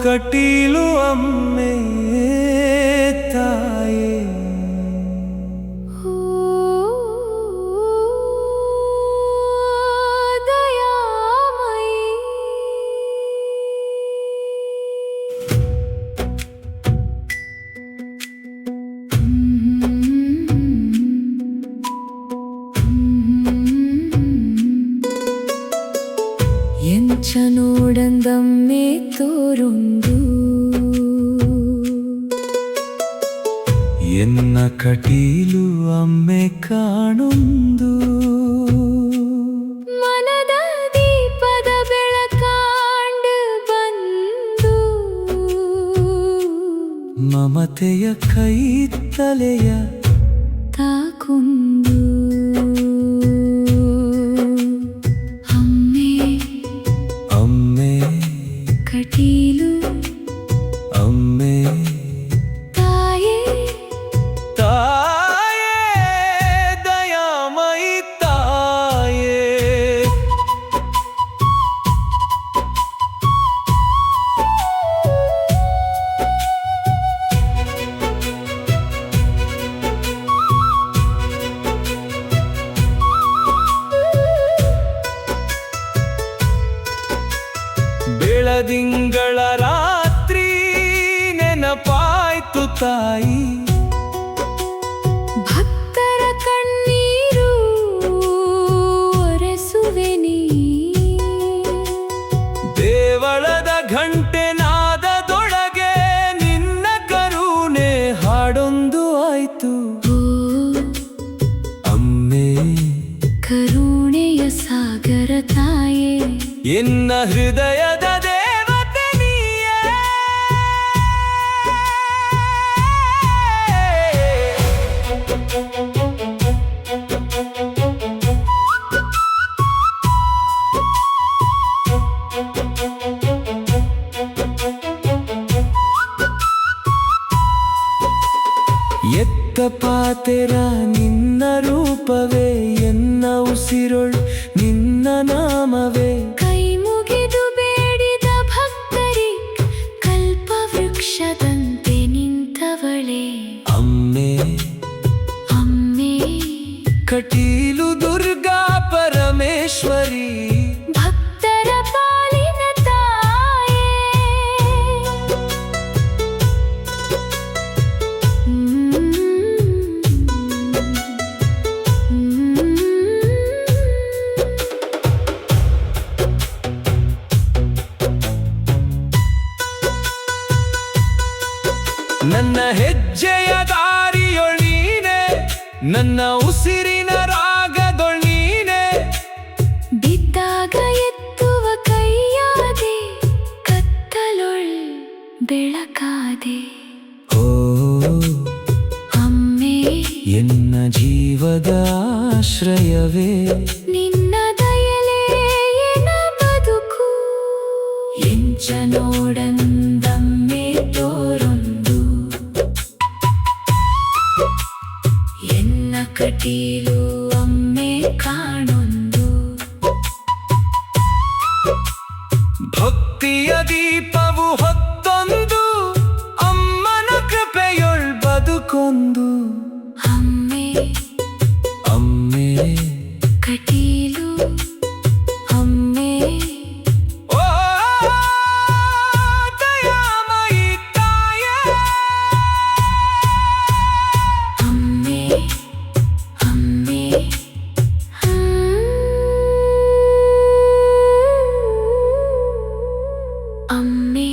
ಕಟೀಲು ಅಮ್ಮೆ ತಾಯೇ ಎಂಚನೋಡಂದಮ್ಮೆ ತೋರೊಂದು ಎನ್ನ ಕಟೀಲು ಅಮ್ಮೆ ಕಾಣೊಂದು ಮನದ ದೀಪದ ಬೆಳಕಾಂಡು ಬಂದು ಮಮತೆಯ ಕೈ ತಲೆಯ ತಾಕುಂದು ಕಟೀಲು ಅಮ್ಮೆ ತಾಯೇ ತಾಯೇ ದಯಾಮಯಿ ತಾಯೇ ಬೆಳದಿಂಗಳ ರಾತ್ರಿ ನೆನಪಾಯ್ತು ತಾಯಿ ಭಕ್ತರ ಕಣ್ಣೀರು ಒರೆಸುವೆ ನೀ ದೇವಳದ ಘಂಟೆ ನಾದದೊಳಗೆ ನಿನ್ನ ಕರುಣೆ ಹಾಡೊಂದು ಆಯ್ತು ಓ ಅಮ್ಮೆ ಕರುಣೆಯ ಸಾಗರ ತಾಯೇ ಎನ್ನ ಹೃದಯದ ದೇವತೆ ನೀಯೇ ಎತ್ತ ಪಾತೆರ ನಿನ್ನ ರೂಪವೇ ಎನ್ನ ಉಸಿರೊಳ್ ನಿನ್ನ ನಾಮವೇ ಕೈ ಮುಗಿದು ಬೇಡಿದ ಭಕ್ತರಿ ಕಲ್ಪವೃಕ್ಷದಂತೆ ನಿಂತವಳೆ ಅಮ್ಮೆ ಅಮ್ಮೆ ಕಟೀಲು ದುರ್ಗಾ ಪರಮೇಶ್ವರಿ ಭಕ್ತರ ಪಾಲಿನ ತಾಯೇ ನನ್ನ ಹೆಜ್ಜೆಯ ದಾರಿಯೊಳೀನೆ ನನ್ನ ಉಸಿರಿನ ರಾಗದೊಳೀನೆ ಬಿದ್ದಾಗ ಎತ್ತುವ ಕೈಯಾದೆ ಕತ್ತಲೊಳ್ ಬೆಳಕಾದೆ ಓ ಅಮ್ಮೆ ಎನ್ನ ಜೀವದ ಆಶ್ರಯವೇ ನಿನ್ನ ದಯಲೇ ಎನ ಬದುಕು ಎಂಚನೋಡಂದಮ್ಮೆ ತೋರೊಂದು ಎನ್ನ ಕಟೀಲು ಅಮ್ಮೆ ಕಾಣೊಂದು ಭಕ್ತಿಯ ದೀಪವು ಹೊತ್ತೊಂದು ಅಮ್ಮನ ಕೃಪೆಯೊಳ್ ಬದುಕೊಂದು ಅಮ್ಮೆ ಅಮ್ಮೆ ಕಟೀಲು ಅಮ್ಮೆ ಓ ದಯಾಮಯಿ ತಾಯೇ ಅಮ್ಮೆ ಅಮ್ಮೆ ಅಮ್ಮೆ